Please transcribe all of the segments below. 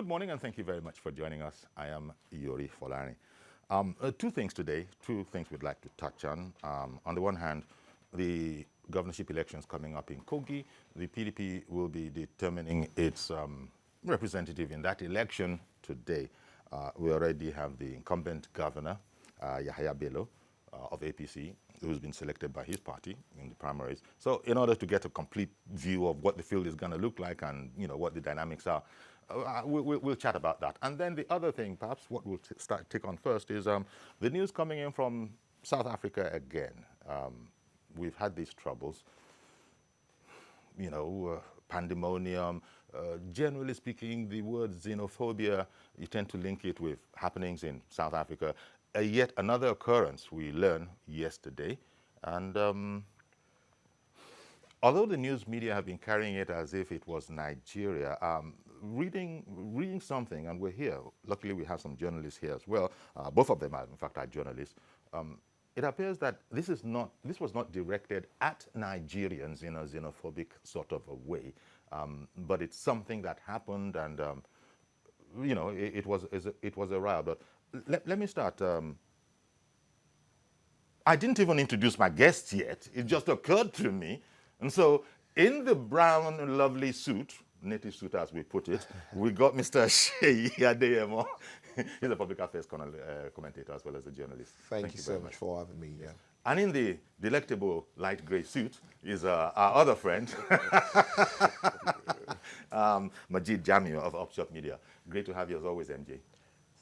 Good morning, and thank you very much for joining us. I am Yori Folani. Two things today, two things we'd like to touch on. On the one hand, the governorship elections coming up in Kogi. The PDP will be determining its representative in that election today. We already have the incumbent governor, Yahaya Bello, of APC, who's been selected by his party in the primaries. So in order to get a complete view of what the field is going to look like and what the dynamics are, we'll chat about that. And then the other thing, perhaps what we'll take on first is the news coming in from South Africa again. We've had these troubles, pandemonium. Generally speaking, the word xenophobia, you tend to link it with happenings in South Africa. Yet another occurrence we learned yesterday. And although the news media have been carrying it as if it was Nigeria, reading something, and we're here, luckily we have some journalists here as well, both of them are in fact journalists, it appears that this was not directed at Nigerians in a xenophobic sort of a way, but it's something that happened, and it was a riot. But let me start. I didn't even introduce my guests yet. It just occurred to me. And so in the brown, lovely suit, native suit as we put it, we got Mr. Sheyi Adeyemo. He's a public affairs commentator as well as a journalist. Thank you so much for having me. Yeah. And in the delectable light gray suit is our other friend, Majid Jamil of Upshot Media. Great to have you as always, MJ.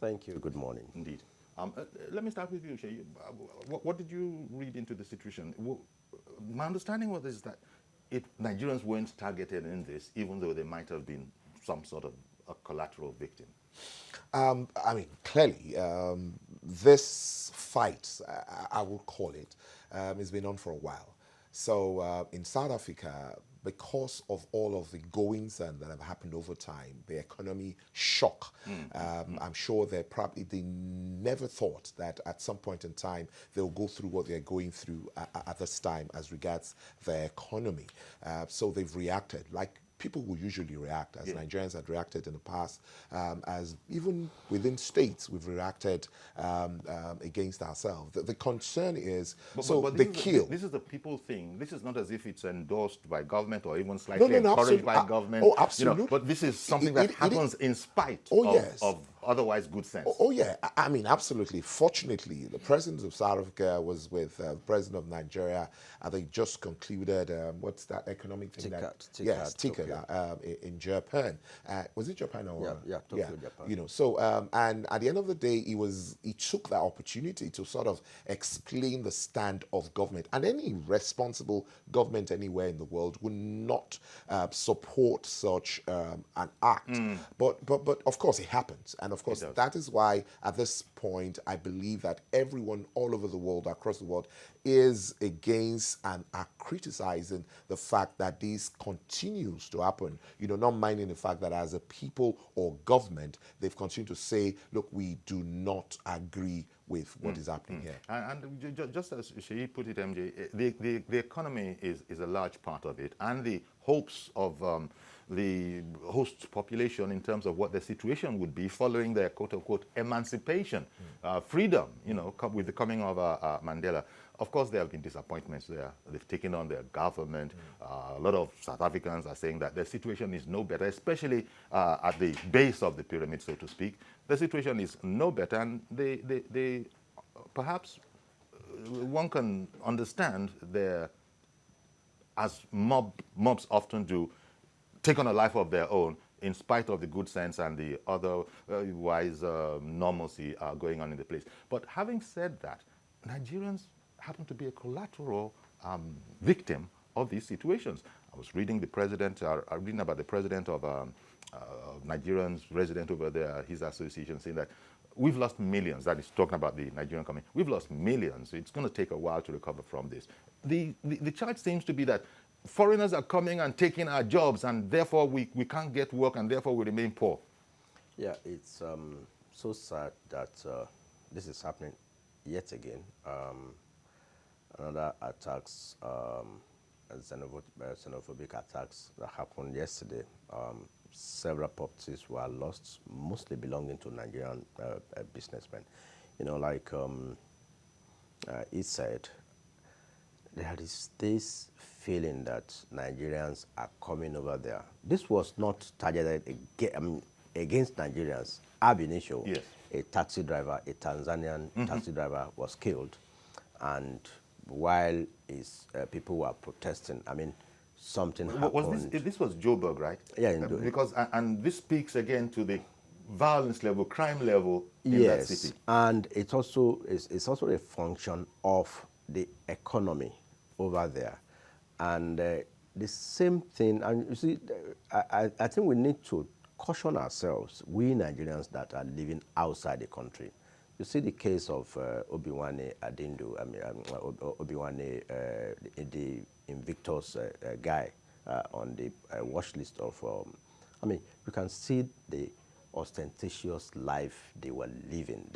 Thank you. Good morning. Indeed. Let me start with you, Sheyi. What did you read into the situation? My understanding is that Nigerians weren't targeted in this, even though they might have been some sort of a collateral victim. Clearly, this fight, I would call it, has been on for a while. So in South Africa, because of all of the goings on that have happened over time, the economy shock, I'm sure they never thought that at some point in time they'll go through what they're going through at this time as regards their economy. So they've reacted like people will usually react, as Nigerians had reacted in the past, as even within states we've reacted against ourselves. The concern is, they kill. This is the people thing. This is not as if it's endorsed by government or even slightly encouraged by government. Oh, absolutely. But this is something that happens in spite of otherwise good sense. Oh, yeah. Absolutely. Fortunately, the president of South Africa was with the president of Nigeria. They just concluded, what's that economic thing? TICAD in Japan. Was it Japan or? Yeah, Tokyo, Japan. And at the end of the day, he took that opportunity to sort of explain the stand of government. And any responsible government anywhere in the world would not support such an act. But of course, it happens. And of course, that is why at this point, I believe that everyone all over the world, across the world, is against and are criticizing the fact that this continues to happen, not minding the fact that as a people or government, they've continued to say, look, we do not agree with what is happening here. And just as Sheyi put it, MJ, the economy is a large part of it, and the hopes of the host population in terms of what the situation would be following their quote-unquote emancipation, freedom, with the coming of Mandela. Of course, there have been disappointments there. They've taken on their government. A lot of South Africans are saying that their situation is no better, especially at the base of the pyramid, so to speak. The situation is no better, and they perhaps one can understand their, as mobs often do, take on a life of their own in spite of the good sense and the otherwise normalcy going on in the place. But having said that, Nigerians happen to be a collateral victim of these situations. I was reading reading about the president of Nigerians resident over there, his association, saying that we've lost millions. That is talking about the Nigerian community. We've lost millions. It's going to take a while to recover from this. The charge seems to be that foreigners are coming and taking our jobs, and therefore we can't get work, and therefore we remain poor. Yeah, it's so sad that this is happening yet again. Another attacks, xenophobic attacks that happened yesterday. several properties were lost, mostly belonging to Nigerian businessmen. You know, like he said, there is this feeling that Nigerians are coming over there. This was not targeted against Nigerians. Ab initio, Yes. a taxi driver, a Tanzanian taxi driver, was killed, and while his people were protesting, I mean, something happened. Was this was Joburg, right? Yeah, because and this speaks again to the violence level, crime level in that Yes, city. and it's also a function of the economy over there, and the same thing. And you see, I think we need to caution ourselves, we Nigerians that are living outside the country. You see the case of Obiwane Adindu, Obiwane, the Invictus guy on the watch list of. I mean, you can see the ostentatious life they were living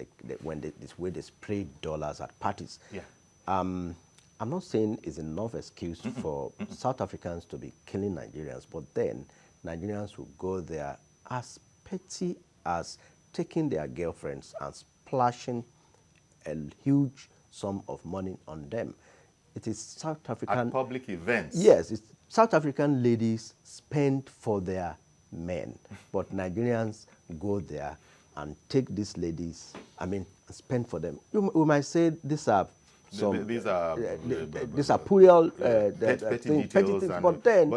this way they sprayed dollars at parties. Yeah. I'm not saying it's enough excuse for South Africans to be killing Nigerians, but then Nigerians will go there as petty as taking their girlfriends and splashing a huge sum of money on them. It is South African... At public events. Yes, it's South African ladies spend for their men, but Nigerians go there and take these ladies, I mean, spend for them. We might say these are some... These are... these are puerile petty details. but then,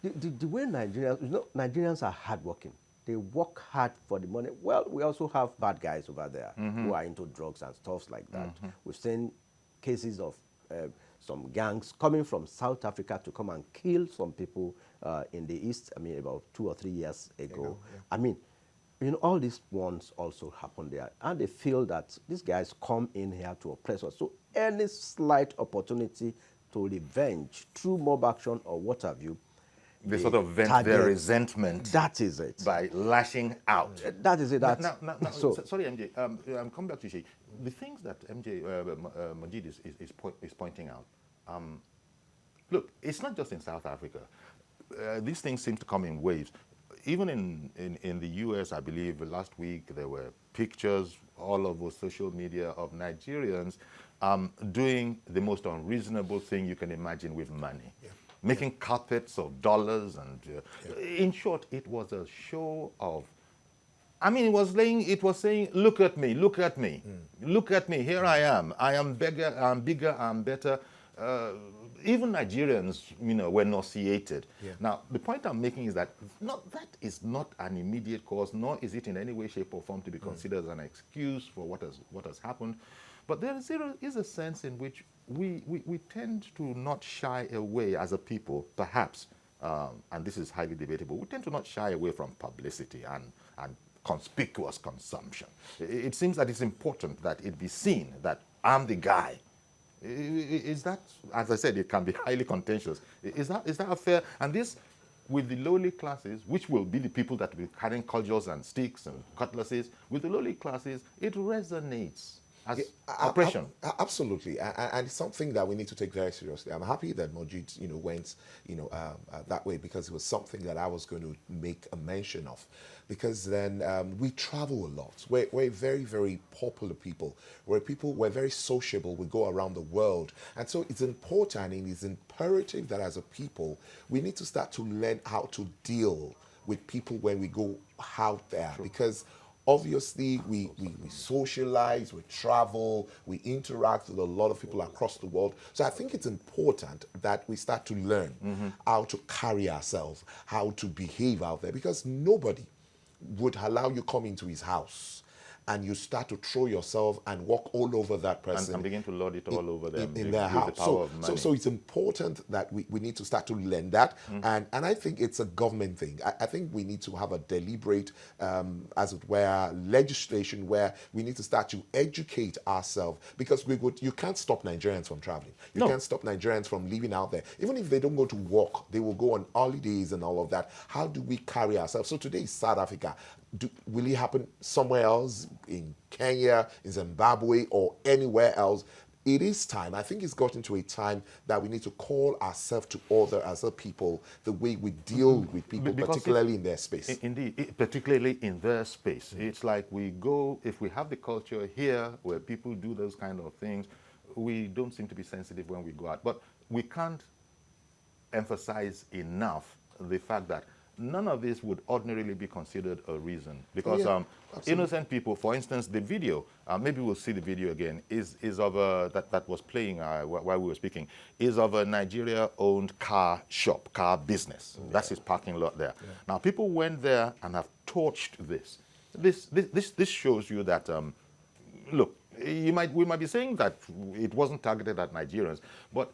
the way Nigerians... You know, Nigerians are hardworking. They work hard for the money. Well, we also have bad guys over there who are into drugs and stuff like that. We've seen cases of some gangs coming from South Africa to come and kill some people in the East, I mean, about 2 or 3 years ago. Yeah. I mean, you know, all these ones also happen there. And they feel that these guys come in here to oppress us. So any slight opportunity to revenge through mob action or what have you, they sort of vent their resentment. That is it. By lashing out. That is it. Now, sorry, MJ. I'm coming back to Shay. The things that MJ Majid is pointing out. Look, it's not just in South Africa. These things seem to come in waves. Even in the U.S., I believe last week there were pictures all over social media of Nigerians doing the most unreasonable thing you can imagine with money. Yeah. Making carpets of dollars and, in short, it was a show of. I mean, it was saying, look at me, look at me, look at me. Here I am bigger, I'm better. Even Nigerians, you know, were nauseated. Yeah. Now, the point I'm making is that that is not an immediate cause, nor is it in any way, shape, or form to be considered as an excuse for what has happened. But there is a sense in which we tend to not shy away as a people, perhaps, and this is highly debatable, we tend to not shy away from publicity and conspicuous consumption. It seems that it's important that it be seen that I'm the guy. Is that, as I said, it can be highly contentious. Is that a fair, and this, with the lowly classes, which will be the people that will be carrying cudgels and sticks and cutlasses, with the lowly classes, it resonates as oppression. Absolutely, and it's something that we need to take very seriously. I'm happy that Majid, went, that way, because it was something that I was going to make a mention of. Because then we travel a lot. We're very, very popular people. We're very sociable. We go around the world. And so it's important and it's imperative that as a people, we need to start to learn how to deal with people when we go out there. Sure. Because obviously, we socialize, we travel, we interact with a lot of people across the world. So I think it's important that we start to learn how to carry ourselves, how to behave out there, because nobody would allow you come into his house and you start to throw yourself and walk all over that person. And begin to lord it all over them. In their house. The power of money. So it's important that we need to start to learn that. And I think it's a government thing. I think we need to have a deliberate, as it were, legislation where we need to start to educate ourselves, because you can't stop Nigerians from traveling. You can't stop Nigerians from living out there. Even if they don't go to work, they will go on holidays and all of that. How do we carry ourselves? So today is South Africa. Will it happen somewhere else, in Kenya, in Zimbabwe, or anywhere else? it is time. I think it's gotten to a time that we need to call ourselves to order as a people the way we deal with people, particularly in their space. Indeed, particularly in their space. It's like we go, if we have the culture here where people do those kind of things, we don't seem to be sensitive when we go out. But we can't emphasize enough the fact that none of this would ordinarily be considered a reason. Because innocent people, for instance, the video, maybe we'll see the video again, is of a, that was playing while we were speaking, is of a Nigeria-owned car shop, car business. That's his parking lot there. Now, people went there and have torched this. This shows you that, look, we might be saying that it wasn't targeted at Nigerians, but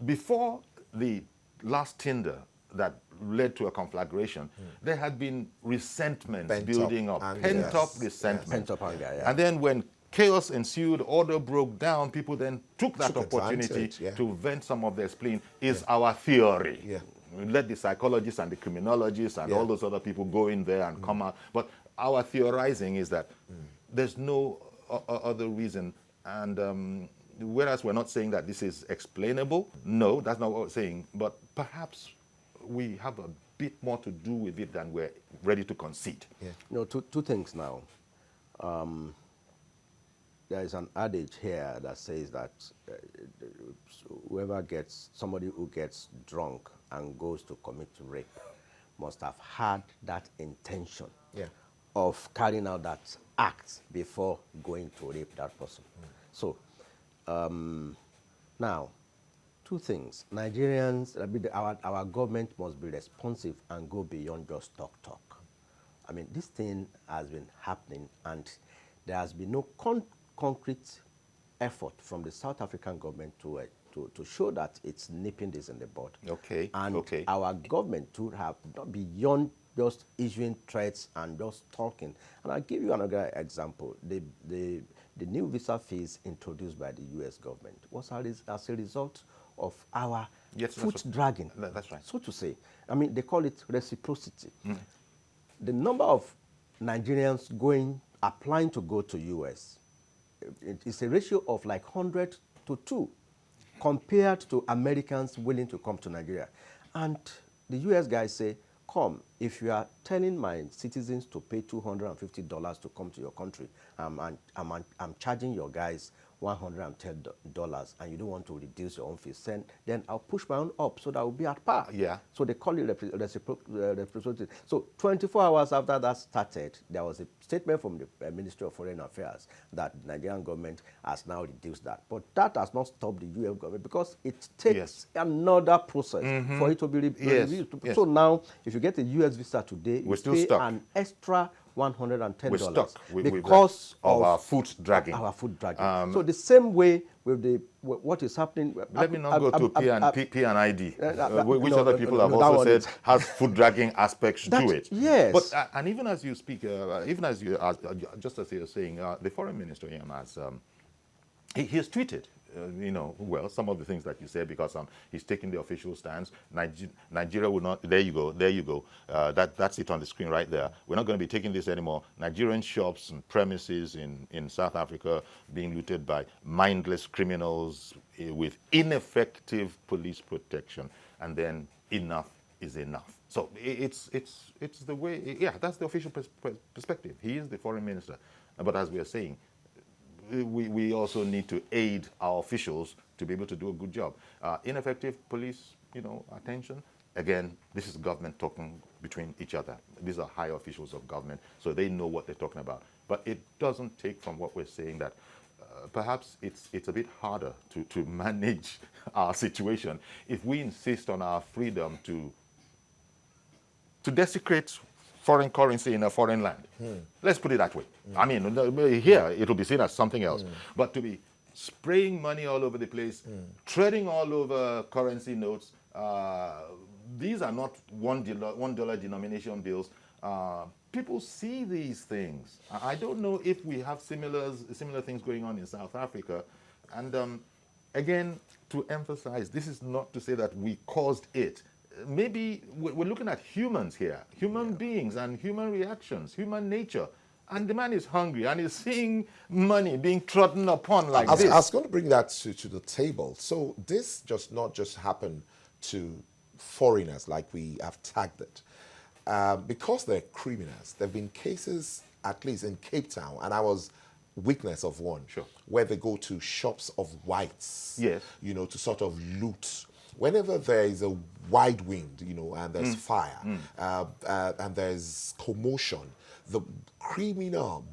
before the last Tinder that led to a conflagration, there had been resentment building up, pent-up resentment. Pent-up anger, And then when chaos ensued, order broke down, people then took that opportunity to vent some of their spleen, is our theory. Let the psychologists and the criminologists and all those other people go in there and come out. But our theorizing is that there's no other reason. And whereas we're not saying that this is explainable, no, that's not what we're saying, but perhaps we have a bit more to do with it than we're ready to concede. Two things now. There is an adage here that says that somebody who gets drunk and goes to commit rape must have had that intention of carrying out that act before going to rape that person. So now, two things. Nigerians, our government must be responsive and go beyond just talk. I mean, this thing has been happening and there has been no concrete effort from the South African government to show that it's nipping this in the bud. And our government should have not beyond just issuing threats and just talking. And I'll give you another example. The new visa fees introduced by the U.S. government was as a result of our foot dragging. That's right. So to say. I mean, they call it reciprocity. The number of Nigerians applying to go to U.S., it's a ratio of like 100 to 2 compared to Americans willing to come to Nigeria. And the U.S. guys say, come, if you are telling my citizens to pay $250 to come to your country, I'm charging your guys $110 and you don't want to reduce your own fees, then I'll push my own up so that will be at par. So they call it reciprocity. So 24 hours after that started, there was a statement from the Ministry of Foreign Affairs that the Nigerian government has now reduced that. But that has not stopped the US government because it takes another process for it to be reviewed. So now, if you get a US visa today, you pay an extra $110 We're stuck because of our foot dragging. So the same way with what is happening. Let me not go to P and ID, which other people have also said has foot dragging aspects to it. Yes. But and even as you speak, just as you're saying, the foreign minister has he has tweeted. Well, some of the things that you said, because he's taking the official stance. Nigeria will not. There you go. That's it on the screen right there. We're not going to be taking this anymore. Nigerian shops and premises in South Africa being looted by mindless criminals with ineffective police protection, and then enough is enough. So it's the way. That's the official perspective. He is the foreign minister, but as we are saying, we also need to aid our officials to be able to do a good job. Ineffective police, attention. Again, this is government talking between each other. These are high officials of government, so they know what they're talking about. But it doesn't take from what we're saying that perhaps it's a bit harder to manage our situation if we insist on our freedom to desecrate foreign currency in a foreign land. Let's put it that way. I mean, here it will be seen as something else. But to be spraying money all over the place, treading all over currency notes, these are not $1 denomination bills. People see these things. I don't know if we have similar things going on in South Africa. And again, to emphasize, this is not to say that we caused it. Maybe we're looking at humans here, human beings and human reactions, human nature. and the man is hungry and is seeing money being trodden upon like I this. was going to bring that to the table. So this just not just happened to foreigners like we have tagged it. Because they're criminals, there have been cases, at least in Cape Town, and I was witness of one, Sure. where they go to shops of whites, Yes. you know, to sort of loot. Whenever there is a wide wind, you know, and there's fire, and there's commotion, the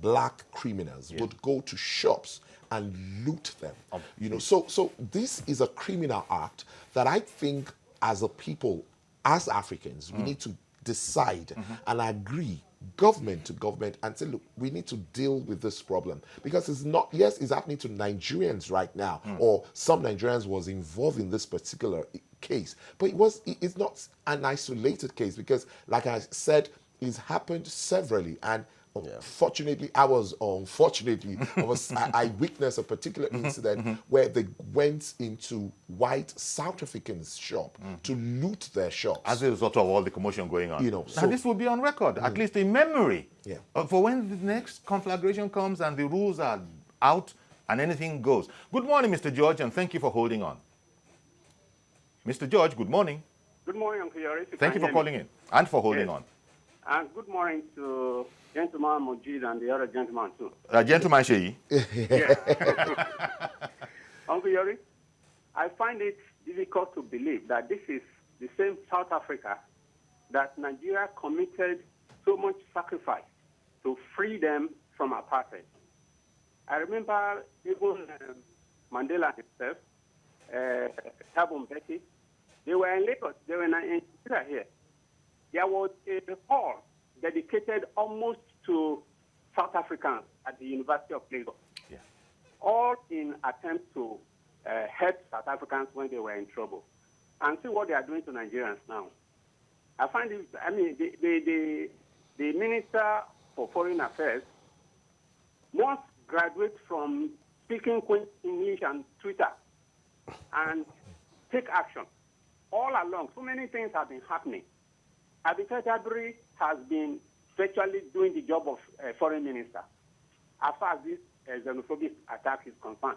black criminals would go to shops and loot them. You know, so this is a criminal act that I think as a people, as Africans, we need to decide and agree government to government and say, look, we need to deal with this problem, because it's not, yes, it's happening to Nigerians right now, or some Nigerians was involved in this particular case, but it's not an isolated case, because like I said, it's happened severally. And fortunately, I witnessed a particular incident where they went into white South Africans' shop to loot their shops. As a result of all the commotion going on. You know, now this will be on record, at least in memory. Yeah. For when the next conflagration comes and the rules are out and anything goes. Good morning, Mr. George, and thank you for holding on. Mr. George, good morning. Good morning, Uncle Yori. Thank you for calling in and for holding on. And good morning to gentleman Mujid and the other gentleman too. Gentleman Sheyi. Yeah. Uncle Yori, I find it difficult to believe that this is the same South Africa that Nigeria committed so much sacrifice to free them from apartheid. I remember even Mandela himself, Thabo Mbeki, they were in Lagos, they were in Nigeria here. There was a hall dedicated almost to South Africans at the University of Lagos, all in attempt to help South Africans when they were in trouble. And see what they are doing to Nigerians now. I find it, I mean, the Minister for Foreign Affairs must graduate from speaking English and Twitter and take action. All along, so many things have been happening. Abika Jabri has been virtually doing the job of foreign minister as far as this xenophobic attack is concerned.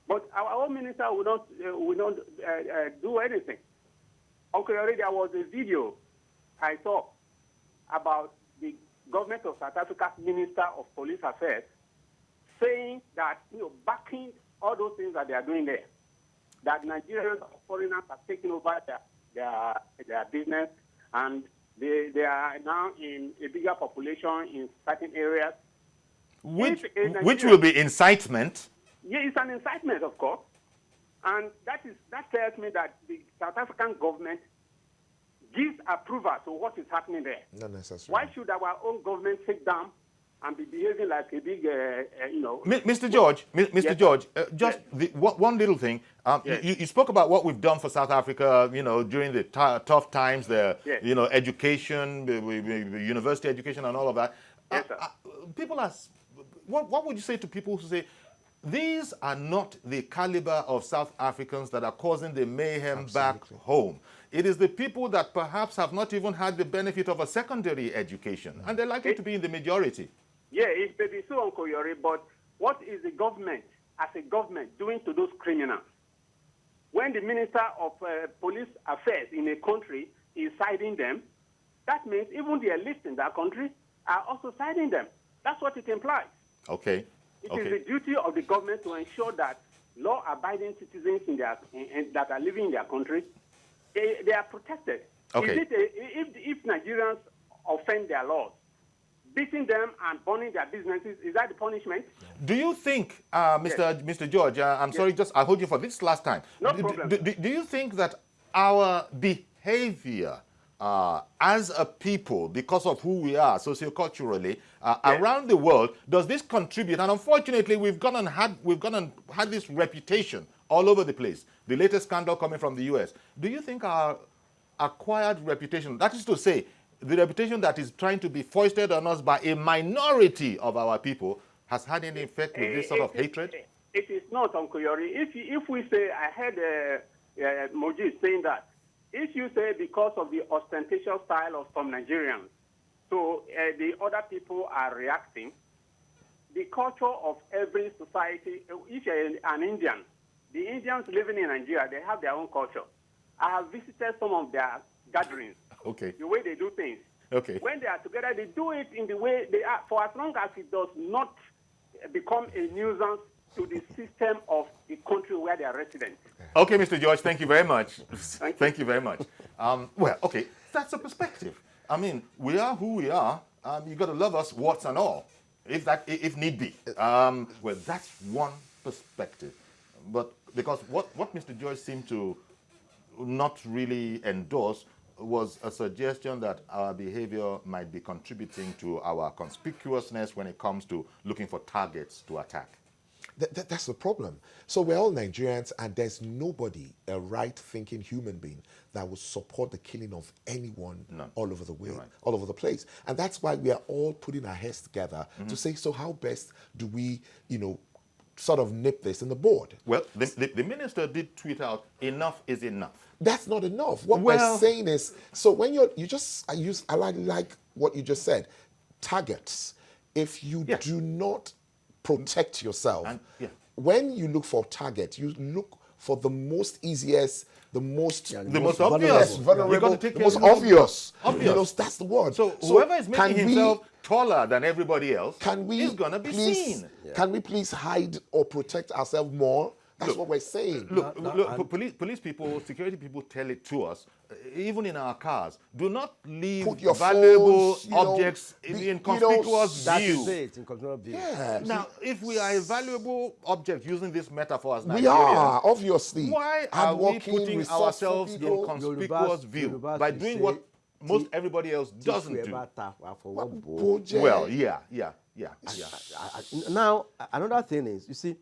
But our own minister will not do anything. Uncle Yori, there was a video I saw about the government of South Africa's Minister of Police Affairs saying that, you know, backing all those things that they are doing there, that Nigerians or foreigners are taking over their business, and they are now in a bigger population in certain areas. Which will be incitement. Yeah, it's an incitement, of course. And that tells me that the South African government gives approval to what is happening there. Not necessarily. Why should our own government sit down and be behaving like a big, Mr. George, just one little thing. You spoke about what we've done for South Africa, you know, during the tough times, you know, education, the university education and all of that. Yes, sir. People are, what would you say to people who say, these are not the caliber of South Africans that are causing the mayhem back home? It is the people that perhaps have not even had the benefit of a secondary education, and they're likely to be in the majority. Yeah, it may be so, Uncle Yori, but what is the government, as a government, doing to those criminals? When the Minister of Police Affairs in a country is siding them, that means even the elites in that country are also siding them. That's what it implies. Okay. It is the duty of the government to ensure that law-abiding citizens that are living in their country, they are protected. Okay. If Nigerians offend their laws, beating them and burning their businesses, is that the punishment? Do you think, Mr. George, I'm sorry, I'll hold you for this last time. No problem. Do you think that our behavior as a people, because of who we are socioculturally around the world, does this contribute? And unfortunately, we've gone and had this reputation all over the place. The latest scandal coming from the US. Do you think our acquired reputation, that is to say, the reputation that is trying to be foisted on us by a minority of our people, has had any effect with this sort of hatred? It is not, Uncle Yori. If we say, I heard Moji saying that, if you say because of the ostentatious style of some Nigerians, so the other people are reacting, the culture of every society. If you're an Indian, the Indians living in Nigeria, they have their own culture. I have visited some of their gatherings. Okay. The way they do things. Okay. When they are together, they do it in the way they are, for as long as it does not become a nuisance to the system of the country where they are residents. Okay, Mr. George, thank you very much. Thank you very much. Well, okay, that's a perspective. I mean, we are who we are. You got to love us, warts and all, if need be. Well, that's one perspective. But because what Mr. George seemed to not really endorse was a suggestion that our behavior might be contributing to our conspicuousness when it comes to looking for targets to attack. That's the problem. So we're all Nigerians, and there's nobody, a right-thinking human being, that will support the killing of anyone all over the world, all over the place. And that's why we are all putting our heads together to say, so how best do we, sort of nip this in the bud? Well, the minister did tweet out, enough is enough. That's not enough. What we're saying is, so when I like what you just said, targets. If you do not protect yourself, when you look for target, you look for the most easiest, the most obvious, vulnerable, the most obvious. That's the word. So whoever is making himself taller than everybody else is going to be seen. Can we please hide or protect ourselves more? That's what we're saying. Look, police people, security people tell it to us, even in our cars. Do not leave valuable phones, objects in conspicuous view. That's it, in conspicuous view. Yeah. Now, if we are a valuable object, using this metaphor as Nigerians, we are, obviously. Why are we putting ourselves in conspicuous view by doing what most everybody else doesn't do? Well, yeah. Now, another thing is, you see,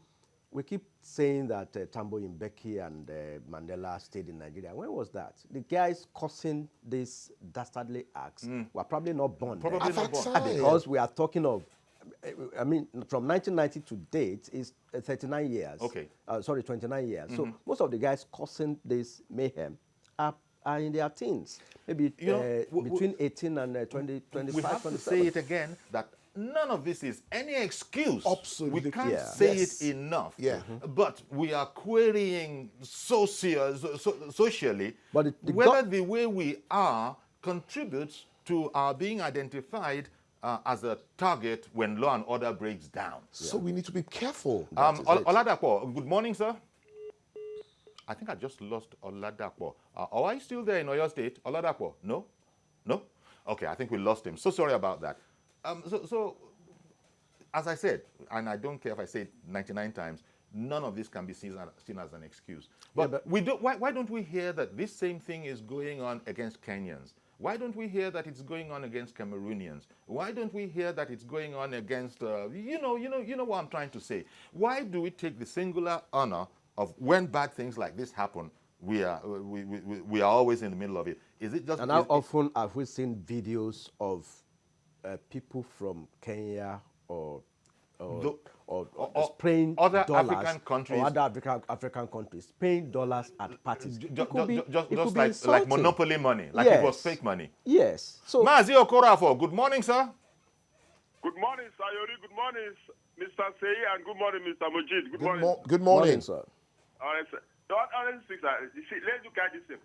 we keep saying that Tambo Mbeki and Mandela stayed in Nigeria. When was that? The guys causing these dastardly acts were probably not born. Probably not born. Because we are talking of, I mean, from 1990 to date is 39 years. Okay. 29 years. So most of the guys causing this mayhem are in their teens. Maybe between 18 and 20, 25, we have 27. to say it again that none of this is any excuse. Absolutely. We can't say it enough. Yeah. But we are querying socially but whether the way we are contributes to our being identified as a target when law and order breaks down. So we need to be careful. Oladapo, good morning, sir. I think I just lost Oladapo. Are you still there in Oyo State? Oladapo? No? Okay, I think we lost him. So sorry about that. So, as I said, and I don't care if I say it 99 times, none of this can be seen as an excuse. But we don't. Why don't we hear that this same thing is going on against Kenyans? Why don't we hear that it's going on against Cameroonians? Why don't we hear that it's going on against, you know what I'm trying to say? Why do we take the singular honor of when bad things like this happen? We are always in the middle of it. Is it just? And how often have we seen videos of people from Kenya or paying other dollars, African countries, or other African countries paying dollars at parties? Just like monopoly money, like it was fake money. Yes. So, Mazi Okorafo, good morning, sir. Good morning, Sayori. Good morning, Mr. Sey, and good morning, Mr. Mujid. Good morning. Good morning, sir. All right, sir. You see, let's look at this.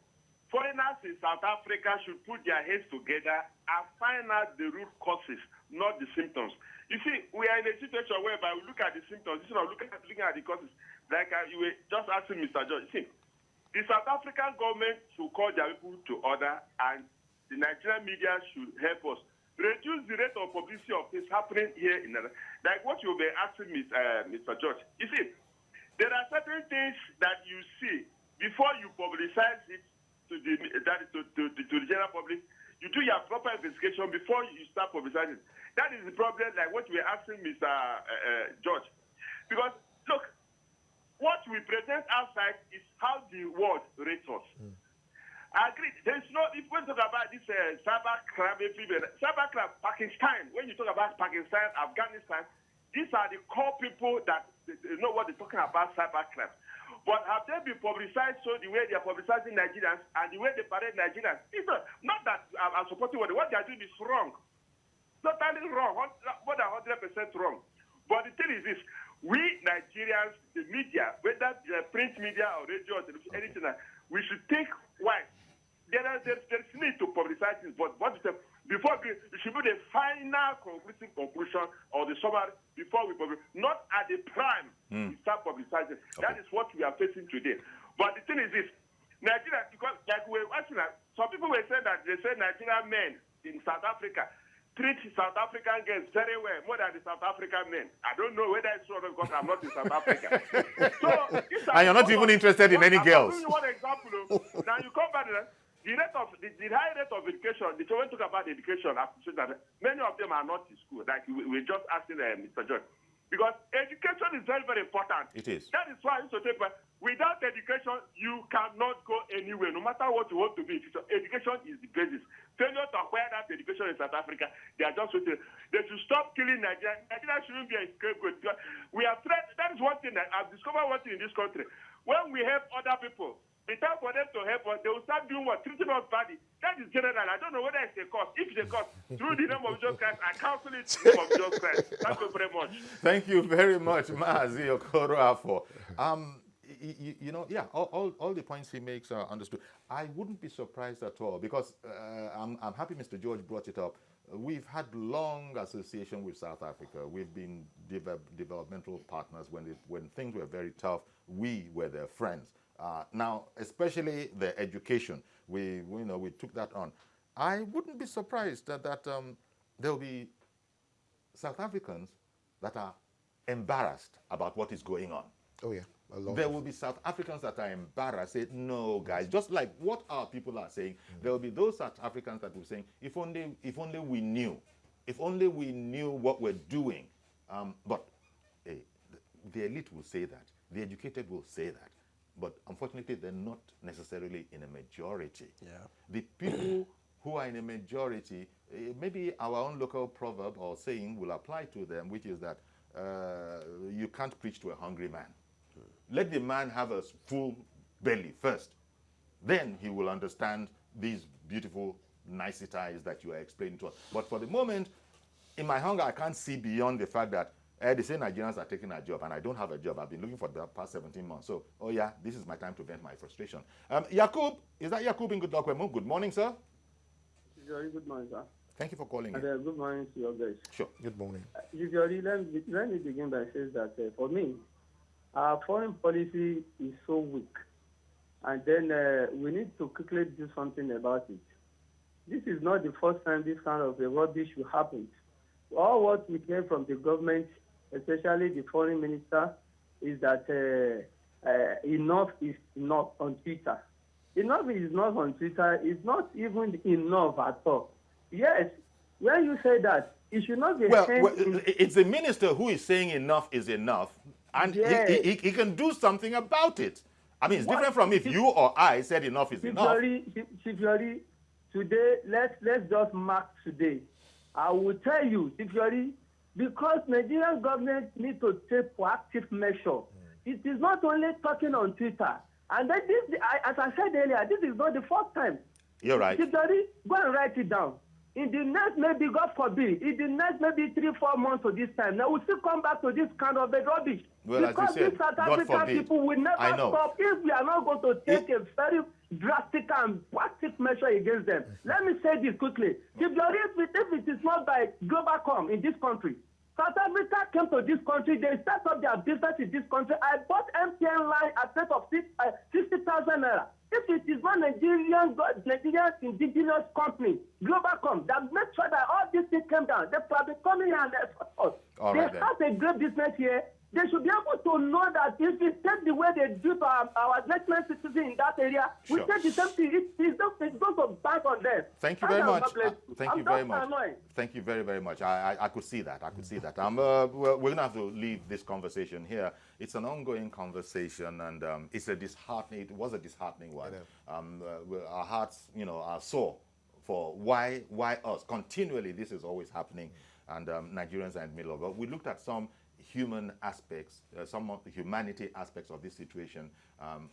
Foreigners in South Africa should put their heads together and find out the root causes, not the symptoms. You see, we are in a situation whereby we look at the symptoms instead of looking at the causes. Like you were just asking Mr. George. See, the South African government should call their people to order, and the Nigerian media should help us reduce the rate of publicity of things happening here in like what you were asking Mr. George. You see, there are certain things that you see before you publicize it to the general public. You do your proper investigation before you start publicizing. That is the problem, like what we were asking Mr. George. Because, look, what we present outside is how the world rates us. I agree. There's no, if we talk about this cybercrime, Pakistan, when you talk about Pakistan, Afghanistan, these are the core people that they know what they're talking about cybercrime. But have they been publicized so the way they are publicizing Nigerians and the way they parade Nigerians? It's not that I'm supporting what they are doing is wrong. Totally wrong, more than 100% wrong. But the thing is this, we Nigerians, the media, whether print media or radio or television, anything, we should take why. There's need to publicize this, but before it should be the final conclusion or the summary before we publish, not at the prime we start publicizing. Okay. That is what we are facing today. But the thing is this, Nigeria, because like we're watching, some people were saying that they say Nigerian men in South Africa treat South African girls very well, more than the South African men. I don't know whether it's true because I'm not in South Africa. And you're not even interested in any girls. I'll give you one example. Now you come back to the high rate of education, the children talk about education, many of them are not in school. Like we're just asking Mr. John. Because education is very, very important. It is. That is why I used to say, without education, you cannot go anywhere, no matter what you want to be. Education is the basis. Failure to acquire that education in South Africa, they are just waiting. They should stop killing Nigeria. Nigeria shouldn't be a scapegoat. We are threatened. That is one thing that I've discovered one thing in this country. When we help other people, the time for them to help us, they will start doing what? Treating us badly. That is general. I don't know whether it's a cause. If it's a cause, through the name of Jesus Christ, I counsel it in the name of Jesus Christ. Thank you very much. Thank you very much, Maazi Okoroafo. All the points he makes are understood. I wouldn't be surprised at all because I'm happy Mr. George brought it up. We've had long association with South Africa. We've been developmental partners when things were very tough. We were their friends. Now, especially the education, we took that on. I wouldn't be surprised that there will be South Africans that are embarrassed about what is going on. Oh yeah, there will be South Africans that are embarrassed, say, no, guys, just like what our people are saying, there will be those South Africans that will be saying, if only we knew what we're doing. But the elite will say that, the educated will say that. But unfortunately, they're not necessarily in a majority. Yeah. The people who are in a majority, maybe our own local proverb or saying will apply to them, which is that you can't preach to a hungry man. Let the man have a full belly first. Then he will understand these beautiful niceties that you are explaining to us. But for the moment, in my hunger, I can't see beyond the fact that they say Nigerians are taking a job, and I don't have a job. I've been looking for the past 17 months. So, this is my time to vent my frustration. Yakub, is that Yakub in Good morning, sir. Very good morning, sir. Thank you for calling. And good morning to your guys. Sure. Good morning. Usually, let me begin by saying that for me, our foreign policy is so weak, and then we need to quickly do something about it. This is not the first time this kind of rubbish will happen. All what we hear from the government, especially the foreign minister, is that enough is not on Twitter. Enough is not on Twitter. It's not even enough at all. Yes, when you say that, it should not be it's the minister who is saying enough is enough, and yes. he can do something about it. I mean, it's different from if you or I said enough is enough. Security, today, let's just mark today. I will tell you, security, because Nigerian government need to take proactive measure. It is not only talking on Twitter. And then as I said earlier, this is not the first time. You're right. Security, go and write it down. In the next, maybe, God forbid, in the next maybe 3-4 months of this time, now we'll still come back to this kind of rubbish. Well, because as you said, these South God African forbid. people will never stop if we are not going to take a very drastic and proactive measure against them. Let me say this quickly. If it is not by Globalcom in this country, South Africa came to this country, they set up their business in this country. I bought MTN line at rate of 60,000 naira. If it is not Nigerian indigenous company, Globalcom, that makes sure that all these things came down, they probably come here and export us. They have a great business here. They should be able to know that if we take the way they do to our national citizens in that area, we take the same thing. It's going to bank on them. Thank you very much. Thank you very much. Thank you very, very much. I could see that. We're going to have to leave this conversation here. It's an ongoing conversation, and it was a disheartening one. Our hearts, are sore for why us. Continually, this is always happening, and Nigerians are in the middle of it. We looked at some human aspects, some of the humanity aspects of this situation,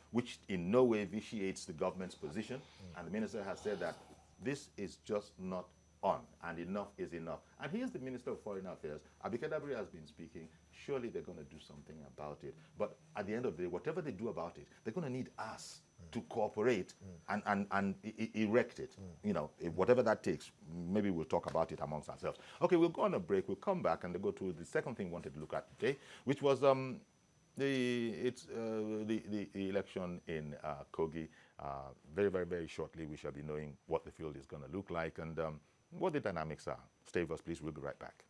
which in no way vitiates the government's position. And the minister has said that this is just not on, and enough is enough. And here's the Minister of Foreign Affairs. Abike Dabiri has been speaking. Surely they're going to do something about it. But at the end of the day, whatever they do about it, they're going to need us to cooperate and erect it. You know, whatever that takes, maybe we'll talk about it amongst ourselves. Okay, we'll go on a break. We'll come back and go to the second thing we wanted to look at today, which was the election in Kogi. Very, very, very shortly, we shall be knowing what the field is going to look like and what the dynamics are. Stay with us, please. We'll be right back.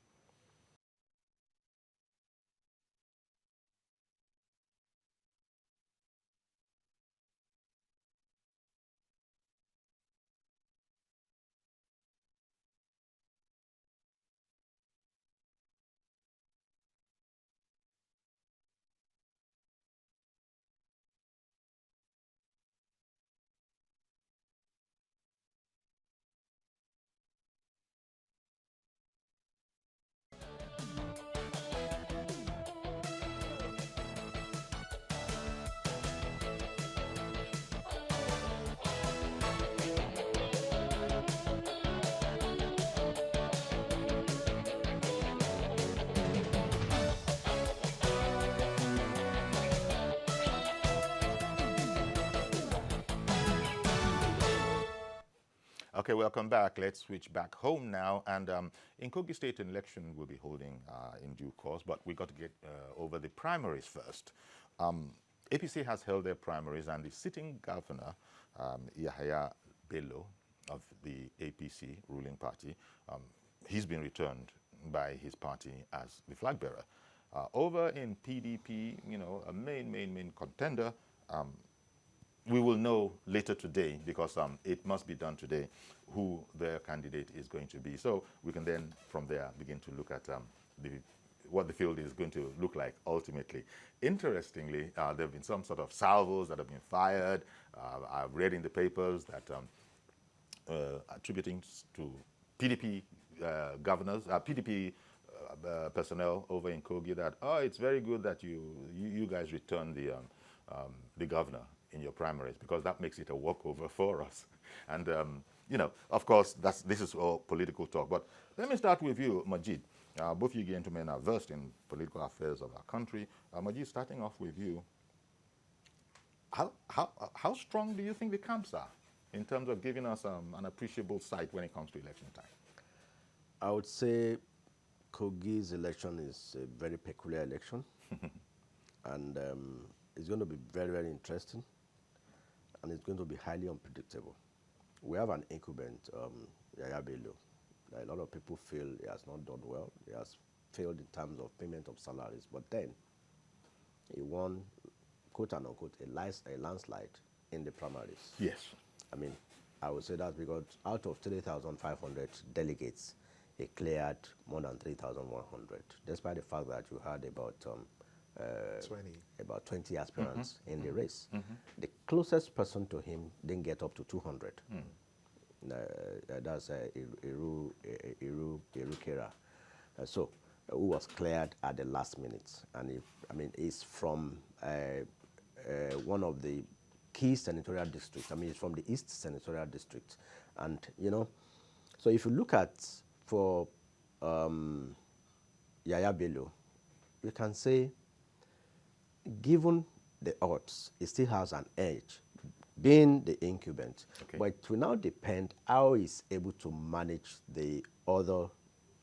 Okay, welcome back. Let's switch back home now. And in Kogi State, an election will be holding in due course, but we got to get over the primaries first. APC has held their primaries, and the sitting governor, Yahaya Bello of the APC ruling party, he's been returned by his party as the flag bearer. Over in PDP, you know, a main contender, we will know later today, because it must be done today, who their candidate is going to be. So we can then, from there, begin to look at what the field is going to look like ultimately. Interestingly, there have been some sort of salvos that have been fired. I've read in the papers that attributing to PDP governors, PDP personnel over in Kogi that, oh, it's very good that you guys return the governor in your primaries, because that makes it a walkover for us. And, you know, of course, this is all political talk. But let me start with you, Majid. Both you gentlemen are versed in political affairs of our country. Majid, starting off with you, how strong do you think the camps are in terms of giving us an appreciable sight when it comes to election time? I would say Kogi's election is a very peculiar election. And it's going to be very, very interesting. And it's going to be highly unpredictable. We have an incumbent, Yahaya Bello. A lot of people feel he has not done well. He has failed in terms of payment of salaries. But then he won, quote unquote, a landslide in the primaries. Yes. I mean, I would say that because out of 3,500 delegates, he cleared more than 3,100, despite the fact that you had about 20 aspirants in the race. The closest person to him didn't get up to 200. That's Iru Kera. So, who was cleared at the last minute. And he's from one of the key senatorial districts. I mean, he's from the East Senatorial District. And, you know, so if you look at, for Yahaya Bello, you can say, given the odds, it still has an edge, being the incumbent. Okay. But it will now depend how he's able to manage the other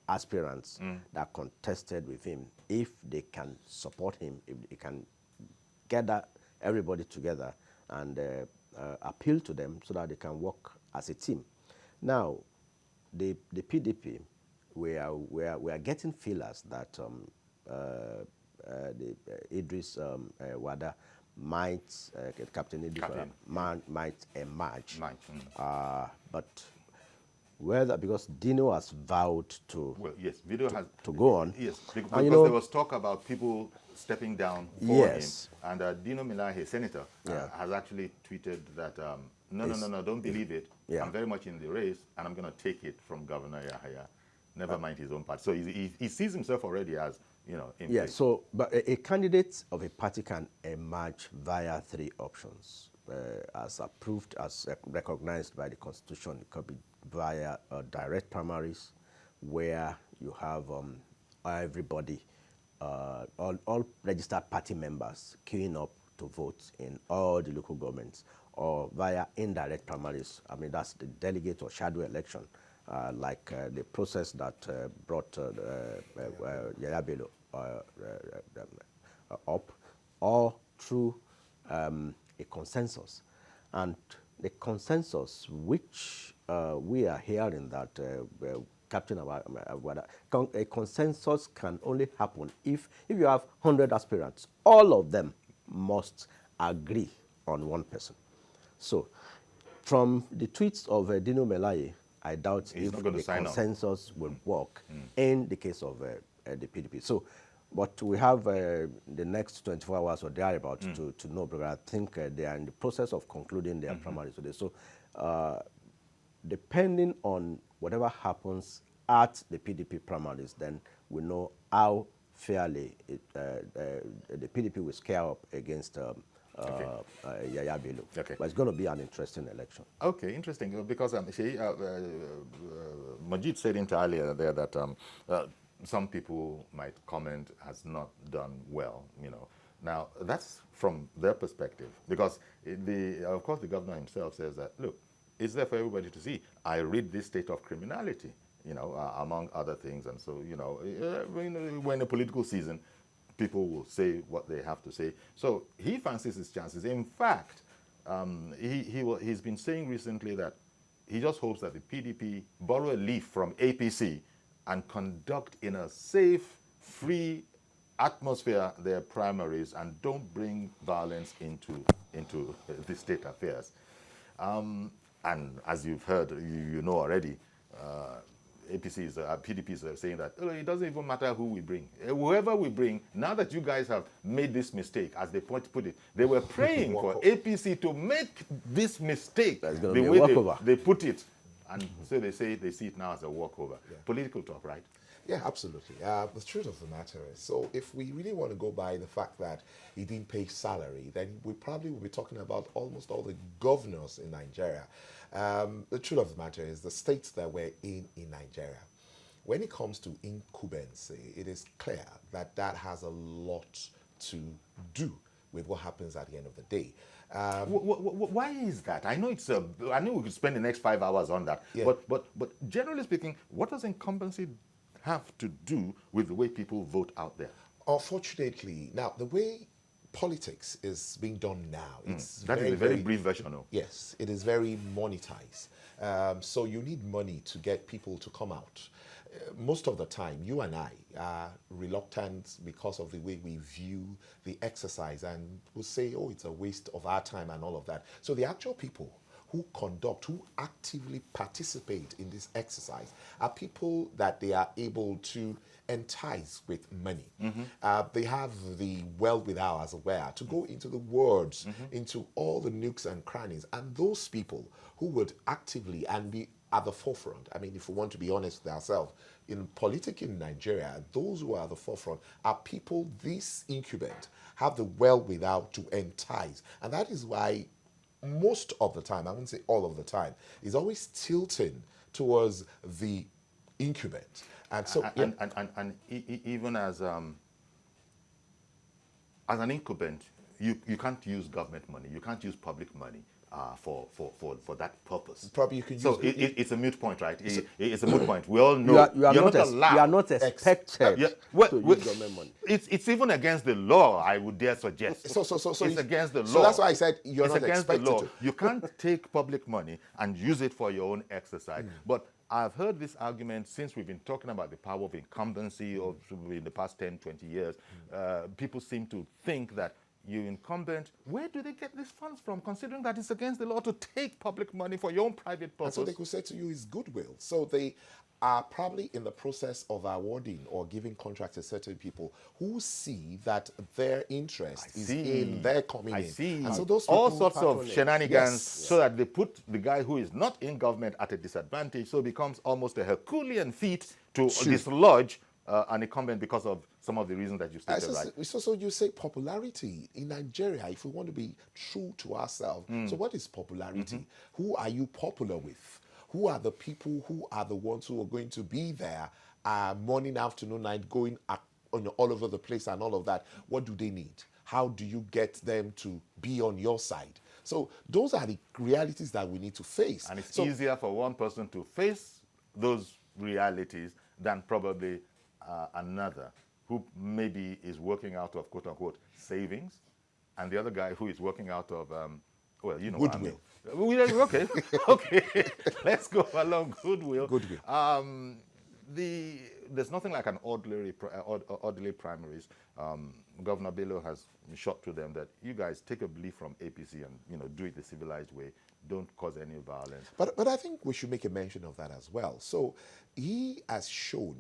aspirants that contested with him, if they can support him, if they can gather everybody together and appeal to them so that they can work as a team. Now, the PDP, we are getting feelers that Idris Wada might, Captain Idris Wada might emerge. But whether, because Dino has vowed to, well, yes, Video has to go on. Yes, because there was talk about people stepping down for him. And Dino Milahe, senator, has actually tweeted that, no, don't believe it. I'm very much in the race, and I'm going to take it from Governor Yahaya. Never mind his own party. So he sees himself already as, you know, in place. So, but a candidate of a party can emerge via three options, as approved, as recognized by the Constitution. It could be via direct primaries, where you have everybody, all registered party members queuing up to vote in all the local governments, or via indirect primaries. I mean, that's the delegate or shadow election, like the process that brought Yaya Bello up, or through a consensus. And the consensus which we are hearing that Captain Awada, a consensus can only happen if you have 100 aspirants. All of them must agree on one person. So, from the tweets of Dino Melaye, I doubt if the consensus will work in the case of the PDP. So, but we have the next 24 hours or thereabout to know, because I think they are in the process of concluding their primaries today. So, depending on whatever happens at the PDP primaries, then we know how fairly the PDP will scale up against Yaya Bello. Okay. But it's going to be an interesting election. Okay, interesting. Because Majid said into earlier there that some people might comment has not done well, you know. Now, that's from their perspective, because of course the governor himself says that, look, it's there for everybody to see. I read this state of criminality, you know, among other things. And so, you know, when a political season, people will say what they have to say. So he fancies his chances. In fact, he's been saying recently that he just hopes that the PDP borrow a leaf from APC and conduct in a safe, free atmosphere their primaries and don't bring violence into the state affairs. And as you've heard, you know already, PDP is saying that it doesn't even matter who we bring. Whoever we bring, now that you guys have made this mistake, as they put it, they were praying for APC to make this mistake the way they put it. And so they say they see it now as a walkover. Yeah. Political talk, right? Yeah, absolutely. The truth of the matter is, so if we really want to go by the fact that he didn't pay salary, then we probably will be talking about almost all the governors in Nigeria. The truth of the matter is, the states that we're in Nigeria, when it comes to incumbency, it is clear that that has a lot to do with what happens at the end of the day. Why is that? I know I know we could spend the next 5 hours on that. Yeah. But generally speaking, what does incumbency have to do with the way people vote out there? Unfortunately, now the way politics is being done now, it's that is a very brief version. No? Yes, it is very monetized. So you need money to get people to come out. Most of the time, you and I are reluctant because of the way we view the exercise, and we'll say, oh, it's a waste of our time and all of that. So the actual people who actively participate in this exercise are people that they are able to entice with money. They have the wherewithal, as it were, to go into the words, into all the nooks and crannies. And those people who would actively and be at the forefront, I mean, if we want to be honest with ourselves, in politics in Nigeria, those who are at the forefront are people this incumbent have the wherewithal to entice. And that is why most of the time, I wouldn't say all of the time, is always tilting towards the incumbent. And so, and even as an incumbent, you can't use government money. You can't use public money for that purpose. Probably you can use. So it's a moot point, right? It's a moot point. We all know you are not allowed. You are not expected to use government money. It's even against the law, I would dare suggest. So it's against the law. So that's why I said you're not expected against the law. to. You can't take public money and use it for your own exercise. But I've heard this argument since we've been talking about the power of incumbency in the past 10, 20 years. People seem to think that you incumbent, where do they get these funds from, considering that it's against the law to take public money for your own private purpose? And so they could say to you is goodwill. So they are probably in the process of awarding or giving contracts to certain people who see that their interest is in their coming in. I see. And so those all sorts of shenanigans so that they put the guy who is not in government at a disadvantage, so it becomes almost a Herculean feat to dislodge an incumbent because of some of the reasons that you stated, right? So you say popularity in Nigeria, if we want to be true to ourselves. So what is popularity? Who are you popular with? who are the people who are the ones who are going to be there morning, afternoon, night, going all over the place and all of that. What do they need? How do you get them to be on your side? So those are the realities that we need to face. And it's easier for one person to face those realities than probably another who maybe is working out of quote-unquote savings, and the other guy who is working out of, well, you know, goodwill. Okay, okay. Let's go along goodwill. Goodwill. There's nothing like an orderly primaries. Governor Bello has shot to them that you guys take a belief from APC and do it the civilized way. Don't cause any violence. But I think we should make a mention of that as well. So he has shown,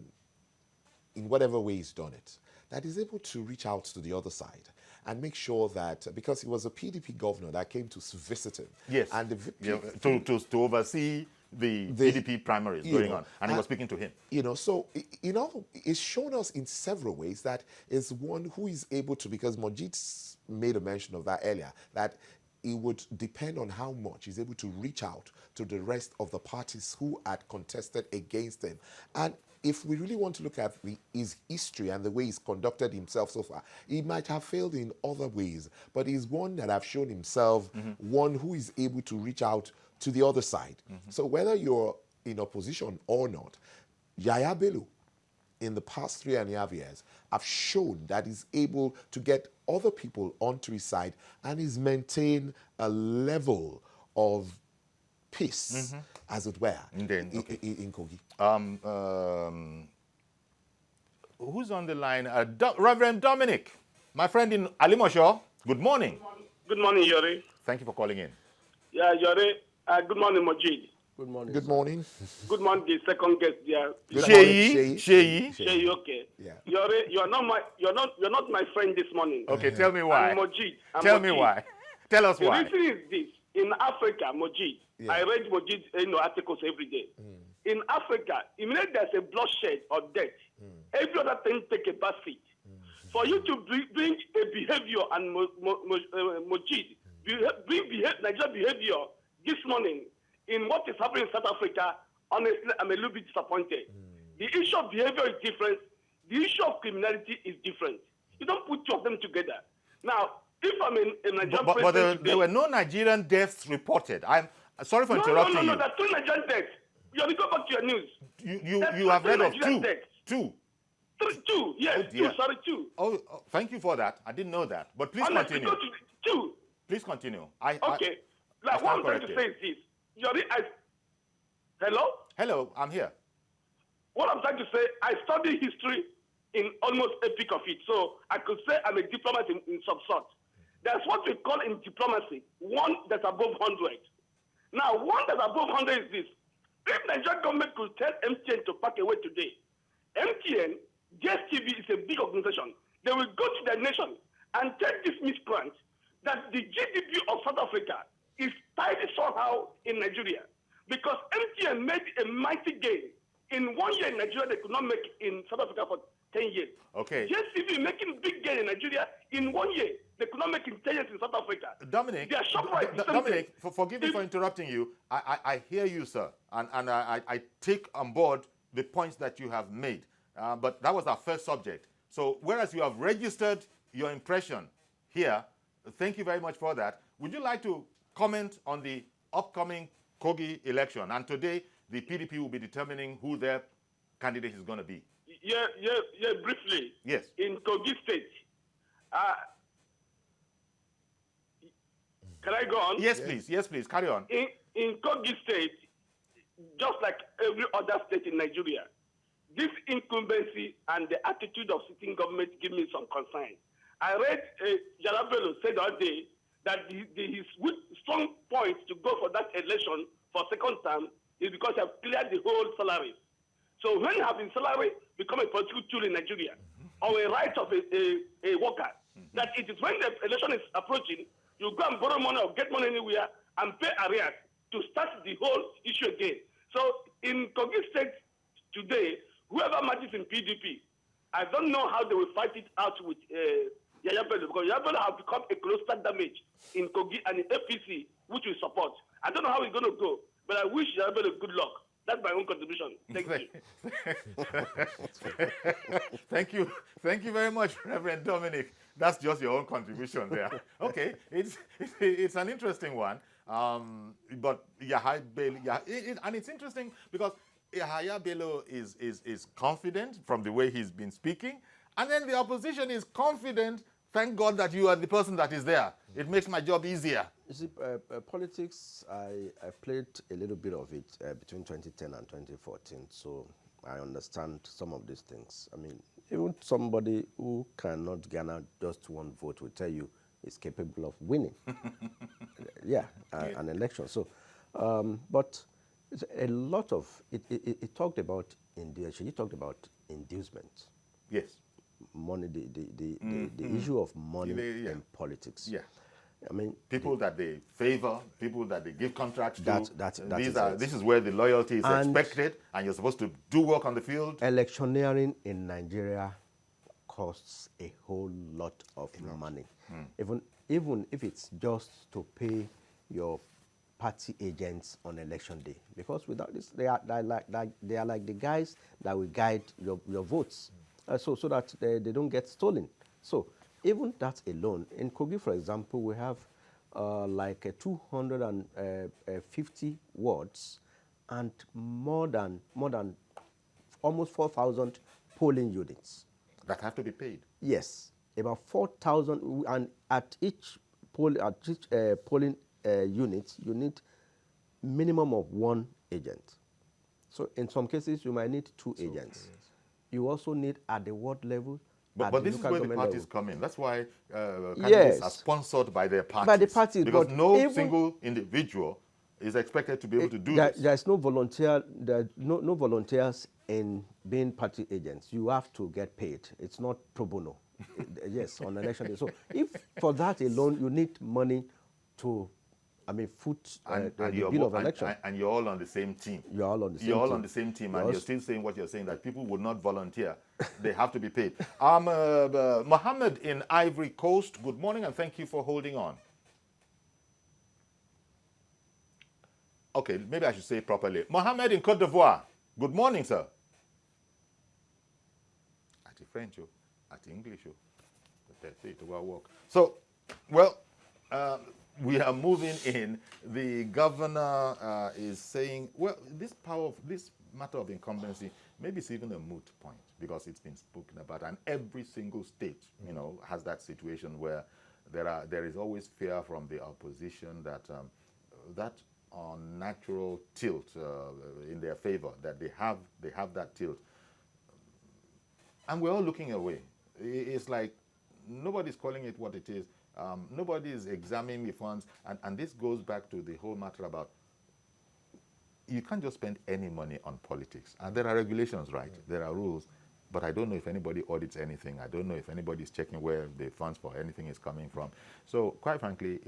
in whatever way he's done it, that he's able to reach out to the other side and make sure that, because he was a PDP governor that came to visit him. Yes, and to oversee the PDP primaries going on, and he was speaking to him. So, it's shown us in several ways that is one who is able to, because Majid made a mention of that earlier, that it would depend on how much he's able to reach out to the rest of the parties who had contested against him. And if we really want to look at his history and the way he's conducted himself so far, he might have failed in other ways, but he's one that have shown himself one who is able to reach out to the other side. So whether you're in opposition or not, Yaya Bello, in the past 3.5 years, have shown that he's able to get other people onto his side and he's maintained a level of peace, as it were, in Kogi. Who's on the line? Reverend Dominic, my friend in Alimosho. Good morning. Good morning, Yori. Thank you for calling in. Yeah, Yori. Good morning, Majid. Good morning. Good morning. Good morning, the second guest there. Sheyi. Okay. Yeah. Yori, you're not my friend this morning. Okay, tell me why. I'm Majid. Tell me why. Tell us why. The reason is this: in Africa, Majid, I read Majid articles every day. In Africa, immediately there's a bloodshed or death, every other thing take a back seat. For you to bring a behavior and Majid, Nigerian behavior this morning in what is happening in South Africa, honestly, I'm a little bit disappointed. The issue of behavior is different. The issue of criminality is different. You don't put two of them together. Now, if I'm a Nigerian but there were no Nigerian deaths reported. I'm sorry for interrupting you. No, there are two Nigerian deaths. You have to go back to your news. You have read of two. Two. Two, yes, two. Oh, thank you for that. I didn't know that. But please continue. Go to two. Please continue. Okay. Like what I'm trying to say is this. Hello? Hello, I'm here. What I'm trying to say, I study history in almost a peak of it. So I could say I'm a diplomat in some sort. There's what we call in diplomacy, one that's above 100. Now, one that's above 100 is this. If the Nigerian government could tell MTN to pack away today, MTN, DSTV is a big organization. They will go to their nation and tell this miscreant that the GDP of South Africa is tied somehow in Nigeria. Because MTN made a mighty gain. In 1 year in Nigeria, they could not make in South Africa for 10 years. Okay. DSTV making big gain in Nigeria in 1 year. They could not make in 10 years in South Africa. Dominic, forgive me for interrupting you. I hear you, sir, and I take on board the points that you have made. But that was our first subject. So whereas you have registered your impression here, thank you very much for that. Would you like to comment on the upcoming Kogi election? And today, the PDP will be determining who their candidate is going to be. Yeah, briefly. Yes. In Kogi State, can I go on? Yes, please. Carry on. In Kogi State, just like every other state in Nigeria, this incumbency and the attitude of sitting government give me some concern. I read Yaya Bello said that day that his strong point to go for that election for second term is because he has cleared the whole salary. So when having salary become a political tool in Nigeria, or a right of a worker, that it is when the election is approaching, you go and borrow money or get money anywhere and pay arrears to start the whole issue again. So in Kogi State today, whoever matches in PDP, I don't know how they will fight it out with Yaya Bello, because Yaya Bello has become a closer damage in Kogi and in APC, which we support. I don't know how it's going to go. But I wish Jalabelo good luck. That's my own contribution. Thank you. Thank you very much, Reverend Dominic. That's just your own contribution there. Okay, it's an interesting one. But Yahya Bello, and it's interesting because Yahya Bello is confident from the way he's been speaking, and then the opposition is confident. Thank God that you are the person that is there. It makes my job easier. You see, politics, I played a little bit of it between 2010 and 2014, so I understand some of these things. I mean, even somebody who cannot garner just one vote will tell you is capable of winning. An election. So, but a lot of, it talked about induction. It talked about inducement. Yes. Money, the issue of money in politics. Yeah. I mean, people that they favor, people that they give contracts to. This is where the loyalty is expected, and you're supposed to do work on the field. Electioneering in Nigeria costs a whole lot of money, even if it's just to pay your party agents on election day, because without this, they are like the guys that will guide your votes, so that they don't get stolen. So even that alone, in Kogi, for example, we have like 250 wards and more than almost 4,000 polling units that have to be paid. Yes, about 4,000, and at each polling unit, you need minimum of one agent. So in some cases, you might need two agents. Yes. You also need at the ward level. But this is where the parties come in. That's why candidates are sponsored by their parties. By the parties, because no single individual is expected to be able to do this. There's no volunteer. There no volunteers in being party agents. You have to get paid. It's not pro bono. Yes, on election day. So if for that alone you need money to, foot the bill of election. And you're all on the same team. You're all on the same team. You're all on the same team, and you're still saying what you're saying, that people would not volunteer. They have to be paid. Mohammed in Ivory Coast, good morning, and thank you for holding on. Okay, maybe I should say it properly. Mohammed in Côte d'Ivoire, good morning, sir. At the French, at the English, so, well, we are moving in. The governor is saying, well, this matter of incumbency, maybe it's even a moot point because it's been spoken about, and every single state, has that situation where there is always fear from the opposition that that unnatural tilt in their favor, that they have that tilt, and we're all looking away. It's like nobody's calling it what it is. Nobody is examining the funds, and this goes back to the whole matter about you can't just spend any money on politics. And there are regulations, right? There are rules, but I don't know if anybody audits anything. I don't know if anybody's checking where the funds for anything is coming from. So quite frankly,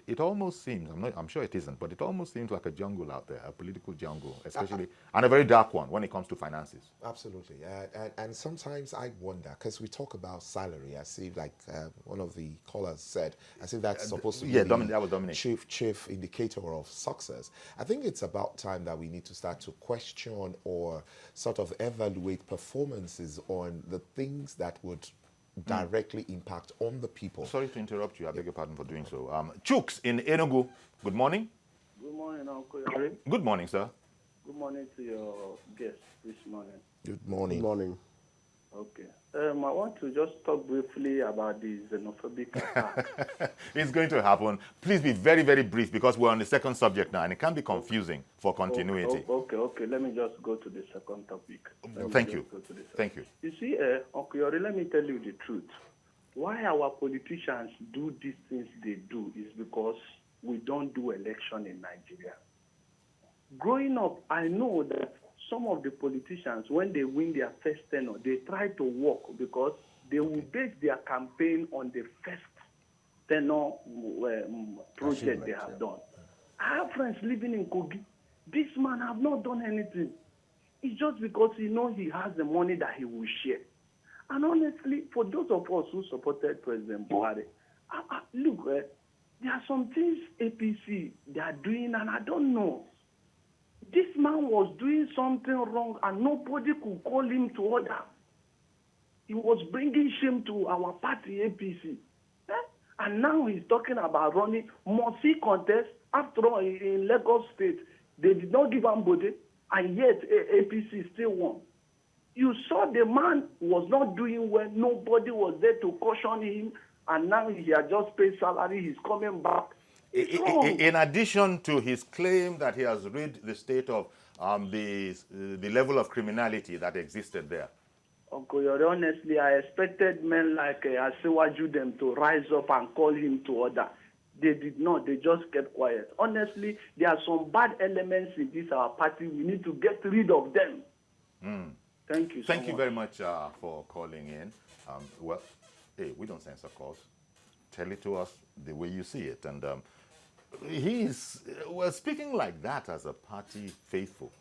it almost seems, I'm sure it isn't, but it almost seems like a jungle out there, a political jungle, especially, and a very dark one when it comes to finances. Absolutely. And sometimes I wonder, because we talk about salary, I see like one of the callers said, I think that's supposed to be that was Dominic. chief indicator of success. I think it's about time that we need to start to question or sort of evaluate performances on the things that would directly impact on the people. Sorry to interrupt you. I beg your pardon for doing so. Chooks in Enugu, good morning. Good morning, Uncle Yari. Good morning, sir. Good morning to your guest this morning. Good morning. Good morning. Okay. I want to just talk briefly about the xenophobic attack. It's going to happen. Please be very, very brief because we're on the second subject now and it can be confusing for continuity. Okay. Let me just go to the second topic. Thank you. Thank you. You see, Uncle Yori, let me tell you the truth. Why our politicians do these things they do is because we don't do election in Nigeria. Growing up, I know that some of the politicians, when they win their first tenure, they try to work because they will base their campaign on the first tenure project they have done. I have friends living in Kogi. This man have not done anything. It's just because he knows he has the money that he will share. And honestly, for those of us who supported President Buhari, look, there are some things APC they are doing, and I don't know. This man was doing something wrong and nobody could call him to order. He was bringing shame to our party, APC. And now he's talking about running. Must he contest? After all, in Lagos State, they did not give him body, and yet APC still won. You saw the man was not doing well. Nobody was there to caution him, and now he has just paid salary. He's coming back. It's wrong. In addition to his claim that he has rid the state of the level of criminality that existed there. Uncle Yori, honestly, I expected men like Asiwaju them to rise up and call him to order. They did not. They just kept quiet. Honestly, there are some bad elements in this our party. We need to get rid of them. Thank you so Thank you much. very much for calling in. Well, hey, we don't censor calls. Tell it to us the way you see it. And he's speaking like that as a party faithful,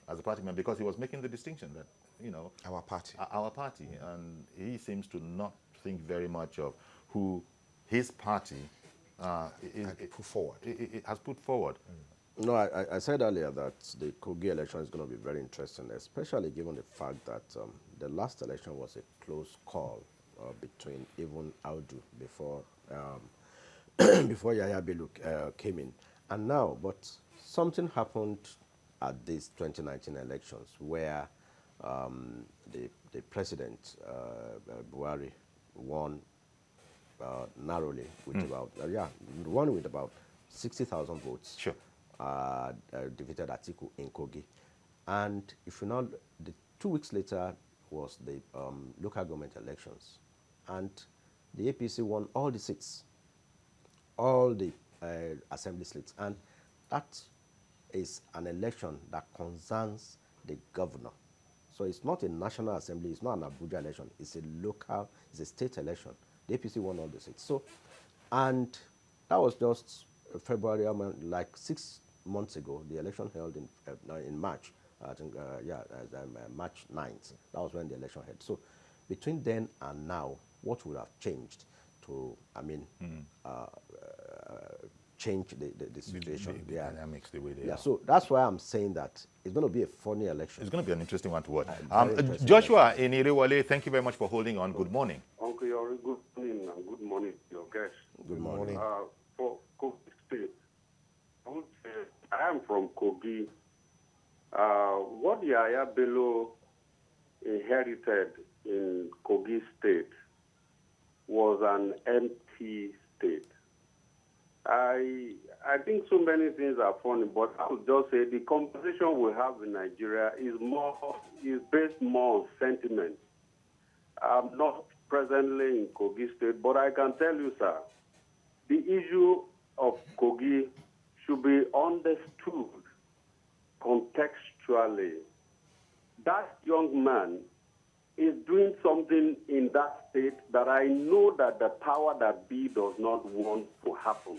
as a party member, because he was making the distinction that, you know, Our party. Our party. And he seems to not think very much of who his party Put forward. has put forward. No, I said earlier that the Kogi election is going to be very interesting, especially given the fact that the last election was a close call between even Audu before before Yahya Bello came in. And now, but something happened at these 2019 elections where the president, Buhari, won narrowly with won with about 60,000 votes. Sure. Defeated Atiku in Kogi. And if you know, 2 weeks later was the local government elections. And the APC won all the seats, all the assembly seats. And that is an election that concerns the governor. So it's not a national assembly, it's not an Abuja election, it's a local, it's a state election. The APC won all the seats. So, and that was just February, like 6 months ago, the election held in March, I think, March 9th. That was when the election held. So between then and now, what would have changed to, change the situation? The dynamics, the way they are. So that's why I'm saying that it's going to be a funny election. It's going to be an interesting one to watch. Interesting Joshua in Irewale, thank you very much for holding on. Good morning. Uncle Yori, good morning and good morning to your guests. Good morning. For Kogi State, I would say I am from Kogi. What Yahya Bello inherited in Kogi State was an empty state. I think so many things are funny, but I would just say the conversation we have in Nigeria is based more on sentiment. I'm not presently in Kogi State, but I can tell you, sir, the issue of Kogi should be understood contextually. That young man is doing something in that state that I know that the power that be does not want to happen.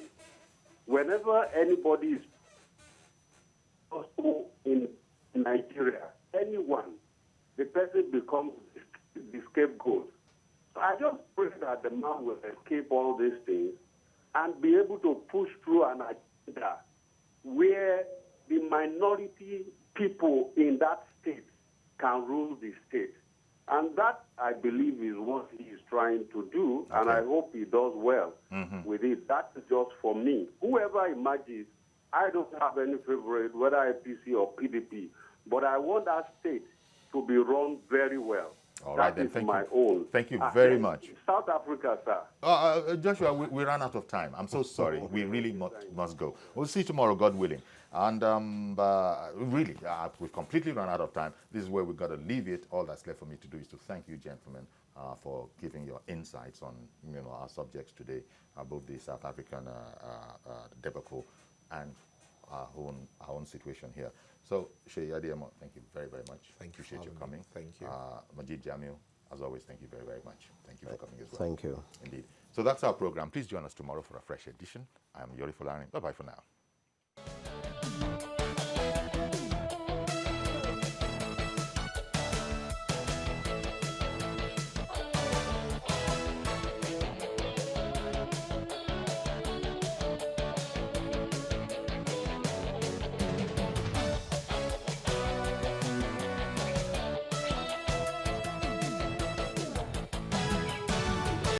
Whenever anybody is in Nigeria, anyone, the person becomes the scapegoat. So I just pray that the man will escape all these things and be able to push through an agenda where the minority people in that state can rule the state. And that, I believe, is what he is trying to do, and I hope he does well with it. That's just for me. Whoever emerges, I don't have any favorite, whether APC or PDP, but I want that state to be run very well. All right, then. Thank you. Thank you very much. South Africa, sir. Joshua, we ran out of time. I'm so sorry. We really must go. We'll see you tomorrow, God willing. And really, we've completely run out of time. This is where we've got to leave it. All that's left for me to do is to thank you, gentlemen, for giving your insights on our subjects today, both the South African debacle and our own situation here. So, Sheyi Adeyemo, thank you very, very much. Thank you. Appreciate your coming. Thank you. Majid Jamil, as always, thank you very, very much. Thank you for coming as well. Thank you. Indeed. So that's our program. Please join us tomorrow for a fresh edition. I am Yori Fulani. Bye-bye for now.